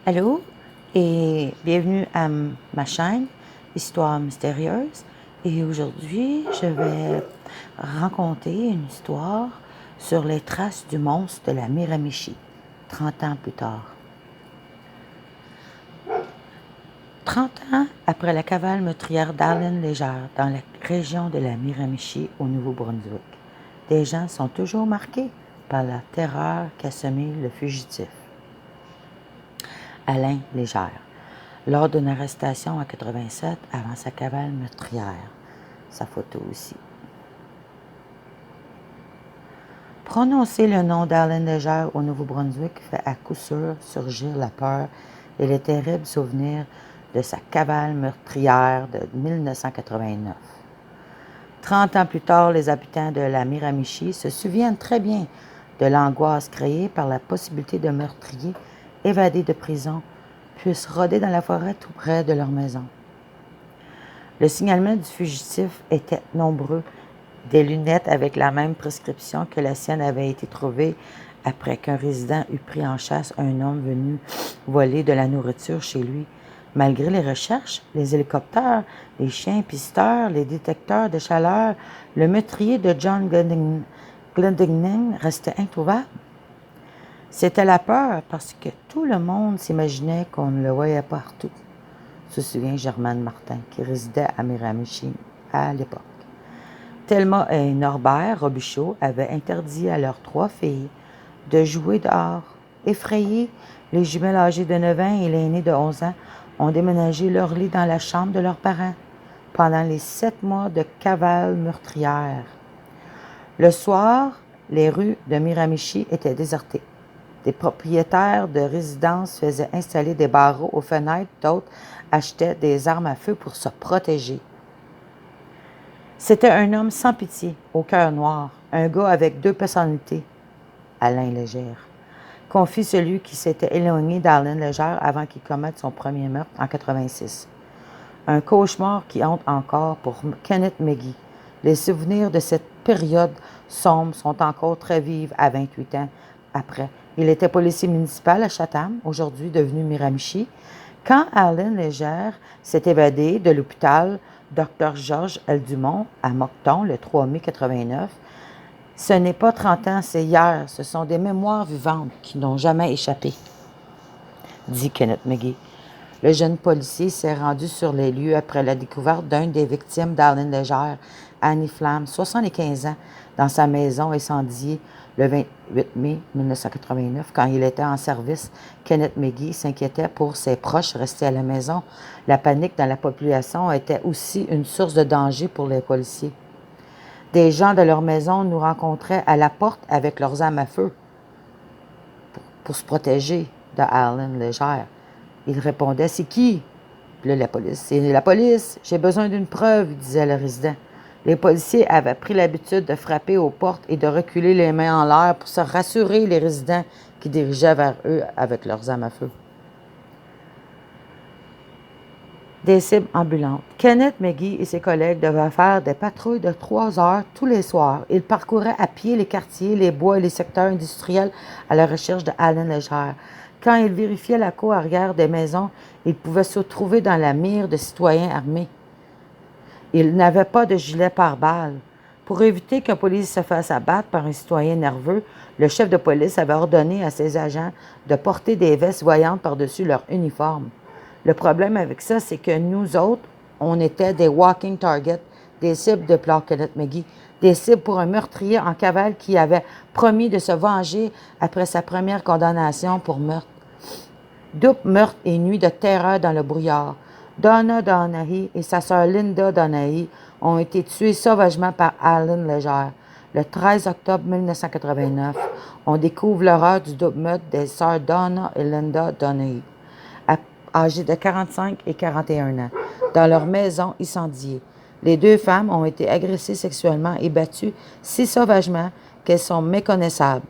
Allô et bienvenue à ma chaîne Histoire mystérieuse. Et aujourd'hui, je vais raconter une histoire sur les traces du monstre de la Miramichi, 30 ans plus tard. 30 ans après la cavale meurtrière d'Allen Légère dans la région de la Miramichi au Nouveau-Brunswick, des gens sont toujours marqués par la terreur qu'a semé le fugitif. Alain Légère, lors d'une arrestation en 87 avant sa cavale meurtrière. Sa photo aussi. Prononcer le nom d'Alain Légère au Nouveau-Brunswick fait à coup sûr surgir la peur et les terribles souvenirs de sa cavale meurtrière de 1989. 30 ans plus tard, les habitants de la Miramichi se souviennent très bien de l'angoisse créée par la possibilité de meurtriers évadés de prison puissent rôder dans la forêt tout près de leur maison. Le signalement du fugitif était nombreux. Des lunettes avec la même prescription que la sienne avaient été trouvées après qu'un résident eût pris en chasse un homme venu voler de la nourriture chez lui. Malgré les recherches, les hélicoptères, les chiens pisteurs, les détecteurs de chaleur, le meurtrier de John Glendinning restait introuvable. C'était la peur parce que tout le monde s'imaginait qu'on ne le voyait partout, se souvient Germaine Martin, qui résidait à Miramichi à l'époque. Thelma et Norbert Robichaud avaient interdit à leurs 3 filles de jouer dehors. Effrayées, les jumelles âgées de 9 ans et l'aînée de 11 ans ont déménagé leur lit dans la chambre de leurs parents pendant les 7 mois de cavale meurtrière. Le soir, les rues de Miramichi étaient désertées. Des propriétaires de résidences faisaient installer des barreaux aux fenêtres, d'autres achetaient des armes à feu pour se protéger. C'était un homme sans pitié, au cœur noir, un gars avec 2 personnalités, Alain Légère, confie celui qui s'était éloigné d'Alain Légère avant qu'il commette son premier meurtre en 86. Un cauchemar qui hante encore pour Kenneth McGee. Les souvenirs de cette période sombre sont encore très vives à 28 ans après. Il était policier municipal à Chatham, aujourd'hui devenu Miramichi, quand Alain Légère s'est évadé de l'hôpital Dr Georges L. Dumont à Moncton le 3 mai 89. Ce n'est pas 30 ans, c'est hier. Ce sont des mémoires vivantes qui n'ont jamais échappé, dit Kenneth McGee. Le jeune policier s'est rendu sur les lieux après la découverte d'une des victimes d'Alain Légère, Annie Flamme, 75 ans, dans sa maison incendiée le 28 mai 1989. Quand il était en service, Kenneth McGee s'inquiétait pour ses proches restés à la maison. La panique dans la population était aussi une source de danger pour les policiers. Des gens de leur maison nous rencontraient à la porte avec leurs armes à feu pour se protéger d'Alain Légère. Il répondait « C'est qui? » Puis là, la police. « C'est la police. J'ai besoin d'une preuve, » disait le résident. Les policiers avaient pris l'habitude de frapper aux portes et de reculer les mains en l'air pour se rassurer les résidents qui dirigeaient vers eux avec leurs armes à feu. Des cibles ambulantes. Kenneth McGee et ses collègues devaient faire des patrouilles de 3 heures tous les soirs. Ils parcouraient à pied les quartiers, les bois et les secteurs industriels à la recherche d'Alain Légère. Quand ils vérifiaient la cour arrière des maisons, ils pouvaient se trouver dans la mire de citoyens armés. Ils n'avaient pas de gilet pare-balles. Pour éviter qu'un policier se fasse abattre par un citoyen nerveux, le chef de police avait ordonné à ses agents de porter des vestes voyantes par-dessus leur uniforme. Le problème avec ça, c'est que nous autres, on était des walking targets, des cibles de Kenneth McGee, des cibles pour un meurtrier en cavale qui avait promis de se venger après sa première condamnation pour meurtre. Double meurtre et nuit de terreur dans le brouillard. Donna Donaghy et sa sœur Linda Donaghy ont été tués sauvagement par Alain Légère. Le 13 octobre 1989, on découvre l'horreur du double meurtre des sœurs Donna et Linda Donaghy, âgées de 45 et 41 ans, dans leur maison incendiée. Les 2 femmes ont été agressées sexuellement et battues si sauvagement qu'elles sont méconnaissables.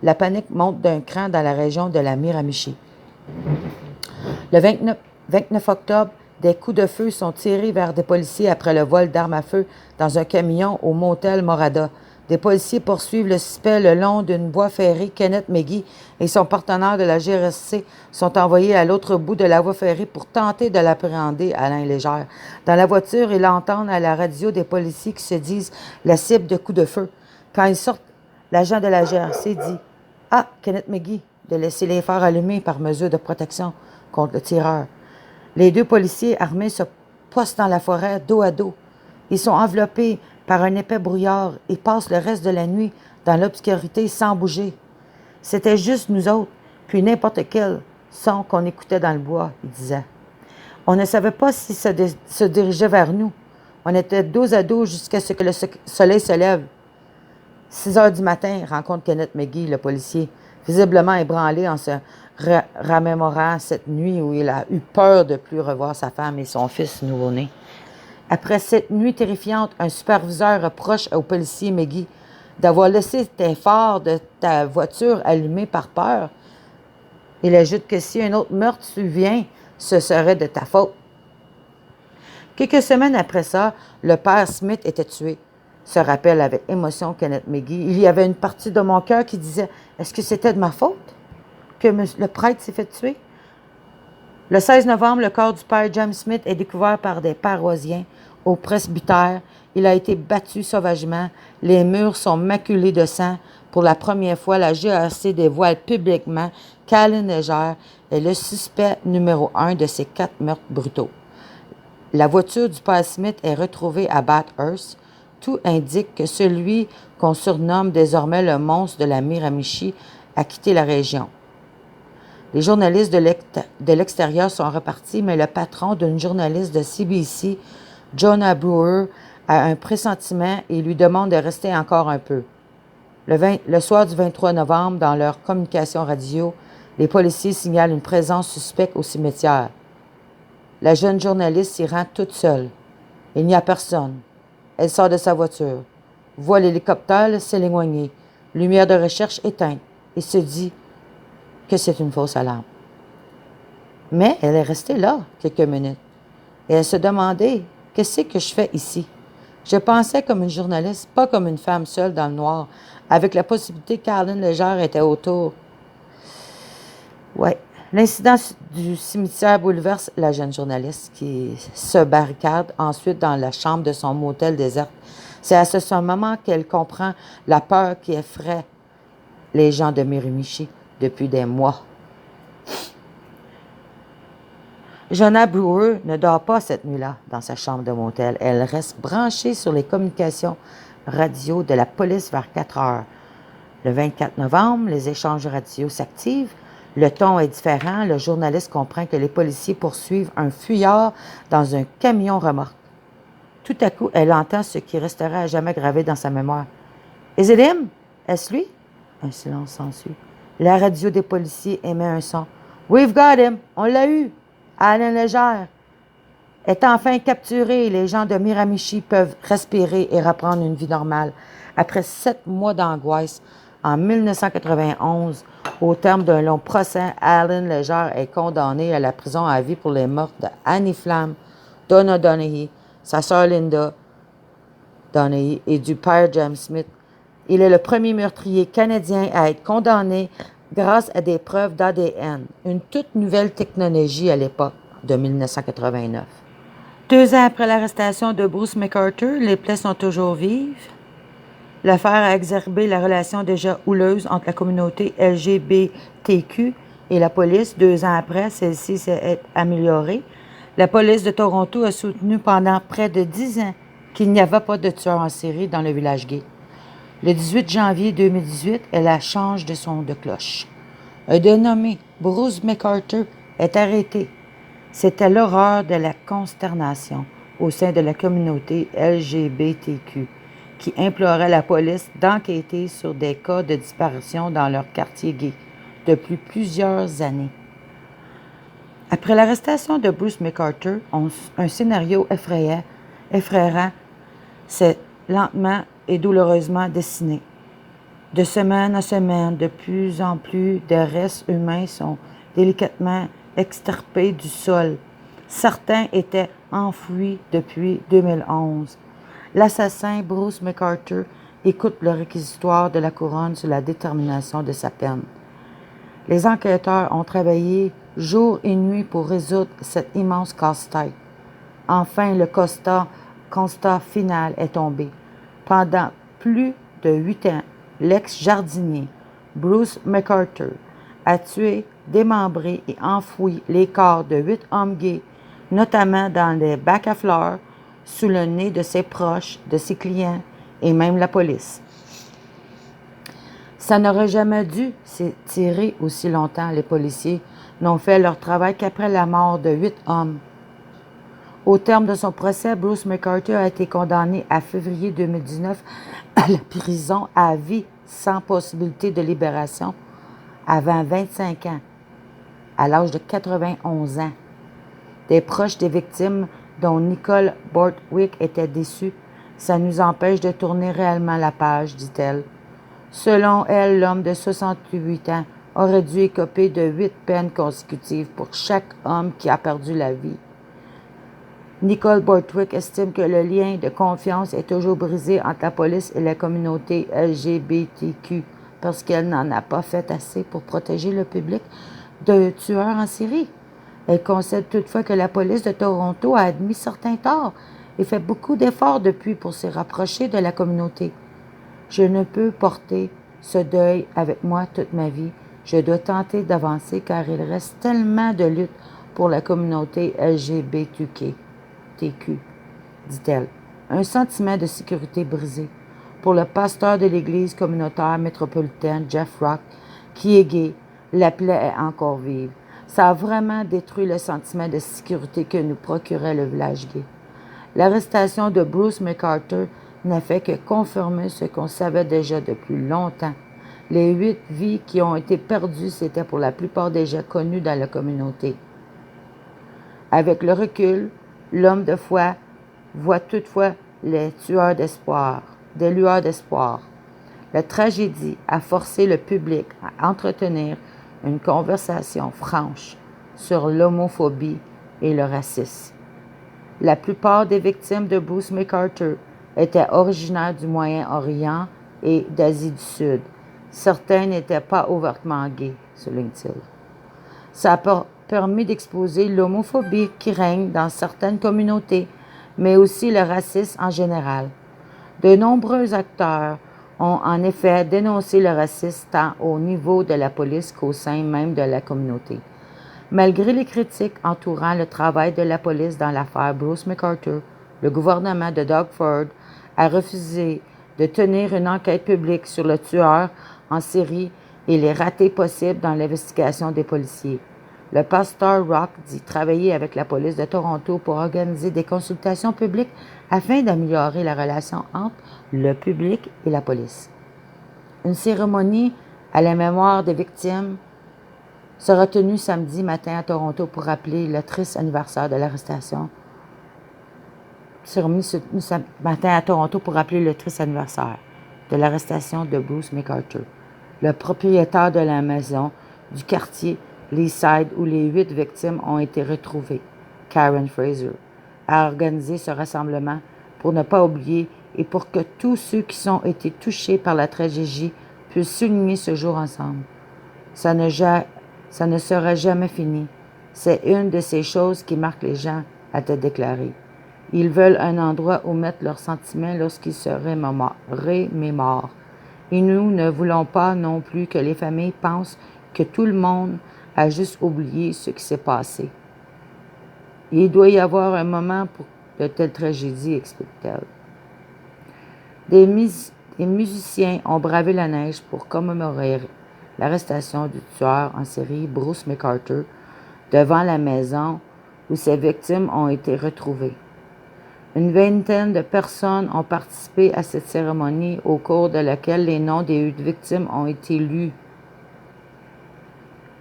La panique monte d'un cran dans la région de la Miramichi. Le 29 octobre, des coups de feu sont tirés vers des policiers après le vol d'armes à feu dans un camion au motel Morada. Des policiers poursuivent le suspect le long d'une voie ferrée. Kenneth McGee et son partenaire de la GRC sont envoyés à l'autre bout de la voie ferrée pour tenter de l'appréhender, Alain Légère. Dans la voiture, ils entendent à la radio des policiers qui se disent la cible de coups de feu. Quand ils sortent, l'agent de la GRC dit « Ah, Kenneth McGee », de laisser les phares allumés par mesure de protection contre le tireur. Les deux policiers armés se postent dans la forêt, dos à dos. Ils sont enveloppés par un épais brouillard et passent le reste de la nuit dans l'obscurité sans bouger. C'était juste nous autres, puis n'importe quel son qu'on écoutait dans le bois, il disait. On ne savait pas si ça se dirigeait vers nous. On était dos à dos jusqu'à ce que le soleil se lève. 6 heures du matin, rencontre Kenneth McGee, le policier, visiblement ébranlé en se remémorant cette nuit où il a eu peur de plus revoir sa femme et son fils nouveau-né. Après cette nuit terrifiante, un superviseur reproche au policier McGee d'avoir laissé tes phares de ta voiture allumés par peur. Il ajoute que si un autre meurtre survient, ce serait de ta faute. Quelques semaines après ça, le père Smith était tué. Se rappelle avec émotion Kenneth McGee. Il y avait une partie de mon cœur qui disait « Est-ce que c'était de ma faute que le prêtre s'est fait tuer? » Le 16 novembre, le corps du père James Smith est découvert par des paroissiens au presbytère. Il a été battu sauvagement. Les murs sont maculés de sang. Pour la première fois, la GRC dévoile publiquement qu'Alain Légère est le suspect numéro 1 de ces 4 meurtres brutaux. La voiture du père Smith est retrouvée à Bathurst. Tout indique que celui qu'on surnomme désormais le monstre de la Miramichi a quitté la région. Les journalistes de l'extérieur sont repartis, mais le patron d'une journaliste de CBC, Jonah Brewer, a un pressentiment et lui demande de rester encore un peu. Le soir du 23 novembre, dans leur communication radio, les policiers signalent une présence suspecte au cimetière. La jeune journaliste s'y rend toute seule. Il n'y a personne. Elle sort de sa voiture, voit l'hélicoptère s'éloigner, lumière de recherche éteinte, et se dit que c'est une fausse alarme. Mais elle est restée là quelques minutes, et elle se demandait « Qu'est-ce que je fais ici? » Je pensais comme une journaliste, pas comme une femme seule dans le noir, avec la possibilité qu'Alain Légère était autour. Ouais. L'incident du cimetière bouleverse la jeune journaliste qui se barricade ensuite dans la chambre de son motel déserte. C'est à ce moment qu'elle comprend la peur qui effraie les gens de Miramichi depuis des mois. Jonah Brewer ne dort pas cette nuit-là dans sa chambre de motel. Elle reste branchée sur les communications radio de la police vers 4 heures. Le 24 novembre, les échanges radio s'activent. Le ton est différent. Le journaliste comprend que les policiers poursuivent un fuyard dans un camion remorque. Tout à coup, elle entend ce qui restera à jamais gravé dans sa mémoire. « Is it him? Est-ce lui? » Un silence s'ensuit. La radio des policiers émet un son. « We've got him! On l'a eu! Alain Légère est enfin capturé. Les gens de Miramichi peuvent respirer et reprendre une vie normale. » Après 7 mois d'angoisse, en 1991, au terme d'un long procès, Alain Légère est condamné à la prison à vie pour les meurtres de Annie Flamm, Donna Donaghy, sa sœur Linda Donaghy et du père James Smith. Il est le premier meurtrier canadien à être condamné grâce à des preuves d'ADN, une toute nouvelle technologie à l'époque de 1989. 2 ans après l'arrestation de Bruce McArthur, les plaies sont toujours vives. L'affaire a exacerbé la relation déjà houleuse entre la communauté LGBTQ et la police. 2 ans après, celle-ci s'est améliorée. La police de Toronto a soutenu pendant près de 10 ans qu'il n'y avait pas de tueur en série dans le village gay. Le 18 janvier 2018, elle change de son de cloche. Un dénommé Bruce McArthur est arrêté. C'était l'horreur de la consternation au sein de la communauté LGBTQ qui implorait la police d'enquêter sur des cas de disparition dans leur quartier gay depuis plusieurs années. Après l'arrestation de Bruce McArthur, un scénario effrayant s'est lentement et douloureusement dessiné. De semaine à semaine, de plus en plus de restes humains sont délicatement extirpés du sol. Certains étaient enfouis depuis 2011. L'assassin Bruce McArthur écoute le réquisitoire de la couronne sur la détermination de sa peine. Les enquêteurs ont travaillé jour et nuit pour résoudre cet immense casse-tête. Enfin, le constat final est tombé. Pendant plus de 8 ans, l'ex-jardinier Bruce McArthur a tué, démembré et enfoui les corps de 8 hommes gays, notamment dans les bacs à fleurs, sous le nez de ses proches, de ses clients et même la police. Ça n'aurait jamais dû s'étirer aussi longtemps. Les policiers n'ont fait leur travail qu'après la mort de 8 hommes. Au terme de son procès, Bruce McArthur a été condamné à février 2019 à la prison à vie sans possibilité de libération avant 25 ans, à l'âge de 91 ans. Des proches des victimes, dont Nicole Borthwick, étaient déçus. Ça nous empêche de tourner réellement la page, dit-elle. Selon elle, l'homme de 68 ans aurait dû écoper de 8 peines consécutives pour chaque homme qui a perdu la vie. Nicole Borthwick estime que le lien de confiance est toujours brisé entre la police et la communauté LGBTQ parce qu'elle n'en a pas fait assez pour protéger le public de tueurs en série. Elle concède toutefois que la police de Toronto a admis certains torts et fait beaucoup d'efforts depuis pour se rapprocher de la communauté. Je ne peux porter ce deuil avec moi toute ma vie. Je dois tenter d'avancer car il reste tellement de luttes pour la communauté LGBTQ, dit-elle. Un sentiment de sécurité brisé. Pour le pasteur de l'église communautaire métropolitaine, Jeff Rock, qui est gay, la plaie est encore vive. Ça a vraiment détruit le sentiment de sécurité que nous procurait le village gay. L'arrestation de Bruce McArthur n'a fait que confirmer ce qu'on savait déjà depuis longtemps. Les 8 vies qui ont été perdues, c'était pour la plupart déjà connus dans la communauté. Avec le recul, l'homme de foi voit toutefois les tueurs d'espoir, des lueurs d'espoir. La tragédie a forcé le public à entretenir une conversation franche sur l'homophobie et le racisme. La plupart des victimes de Bruce McArthur étaient originaires du Moyen-Orient et d'Asie du Sud. Certains n'étaient pas ouvertement gays, souligne-t-il. Ça a permis d'exposer l'homophobie qui règne dans certaines communautés, mais aussi le racisme en général. De nombreux acteurs ont en effet dénoncé le racisme tant au niveau de la police qu'au sein même de la communauté. Malgré les critiques entourant le travail de la police dans l'affaire Bruce McArthur, le gouvernement de Doug Ford a refusé de tenir une enquête publique sur le tueur en série et les ratés possibles dans l'investigation des policiers. Le pasteur Rock dit travailler avec la police de Toronto pour organiser des consultations publiques afin d'améliorer la relation entre le public et la police. Une cérémonie à la mémoire des victimes sera tenue samedi matin à Toronto pour rappeler le triste anniversaire de l'arrestation. Matin à Toronto pour rappeler le triste anniversaire de l'arrestation de Bruce McArthur, le propriétaire de la maison du quartier Leaside où les 8 victimes ont été retrouvées. Karen Fraser a organisé ce rassemblement pour ne pas oublier et pour que tous ceux qui ont été touchés par la tragédie puissent souligner ce jour ensemble. Ça ne sera jamais fini. C'est une de ces choses qui marquent les gens, a-t-elle déclaré. Ils veulent un endroit où mettre leurs sentiments lorsqu'ils se remémorent. Et nous ne voulons pas non plus que les familles pensent que tout le monde a juste oublié ce qui s'est passé. Il doit y avoir un moment pour de telles tragédies, explique-t-elle. Des musiciens ont bravé la neige pour commémorer l'arrestation du tueur en série Bruce McArthur devant la maison où ses victimes ont été retrouvées. Une vingtaine de personnes ont participé à cette cérémonie au cours de laquelle les noms des 8 victimes ont été lus.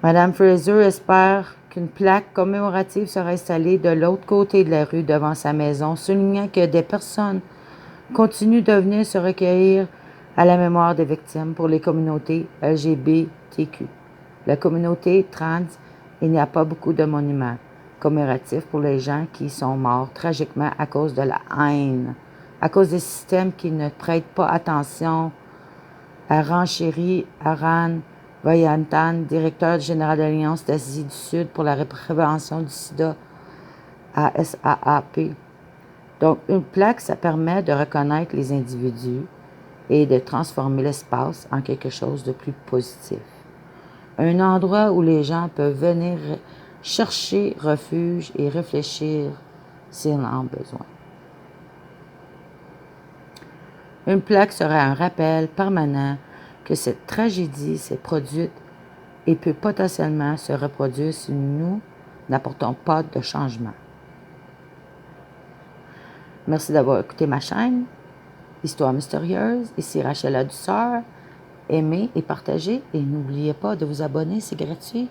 Mme Fraser espère qu'une plaque commémorative sera installée de l'autre côté de la rue devant sa maison, soulignant que des personnes continuent de venir se recueillir à la mémoire des victimes pour les communautés LGBTQ. La communauté trans, il n'y a pas beaucoup de monuments commémoratifs pour les gens qui sont morts tragiquement à cause de la haine à cause des systèmes qui ne prêtent pas attention à Rancheri Aran Vayantan, directeur général de l'Alliance d'Asie du Sud pour la prévention du sida à SAAP. Donc, une plaque, ça permet de reconnaître les individus et de transformer l'espace en quelque chose de plus positif. Un endroit où les gens peuvent venir chercher refuge et réfléchir s'ils en ont besoin. Une plaque serait un rappel permanent que cette tragédie s'est produite et peut potentiellement se reproduire si nous n'apportons pas de changement. Merci d'avoir écouté ma chaîne, Histoire mystérieuse. Ici Rachel Dusseur. Aimez et partagez et n'oubliez pas de vous abonner, c'est gratuit.